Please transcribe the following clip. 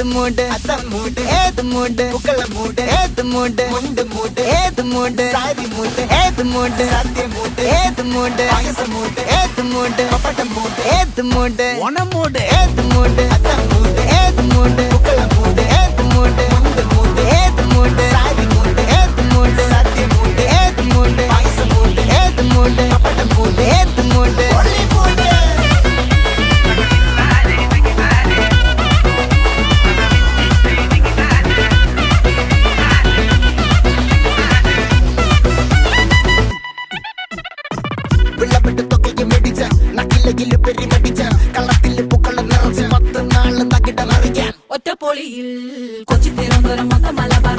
மூடு அதான் மூடு ஏது மூடு புக்கல மூடு ஏது மூடு முண்டு மூடு ஏது மூடு சாரி மூடு ஏது மூடு சத்திய மூடு ஏது மூடு பாயச மூடு ஏது மூடு பப்பட்ட மூடு ஏது மூடு ஒன மூடு ஏது மூடு அதான் மூடு ஏது மூடு புக்கல மூடு ஏது மூடு முண்டு மூடு ஏது மூடு சாரி மூடு ஏது மூடு சத்திய மூடு ஏது மூடு பாயச மூடு ஏது மூடு பப்பட்ட மூடு ஏது மூடு ஒளி மூடு വെള്ളപ്പെട്ട് തൊക്കയ്ക്ക് മെടിച്ച നക്കിലകില് പെരി മടിച്ച കള്ളത്തില് പൂക്കള നിറച്ച് 10 നാള് തകിട മറിയാൻ ഒറ്റപ്പൊളിയിൽ കൊച്ചി തിരുവനന്തപുരം മൊത്തം മലബാർ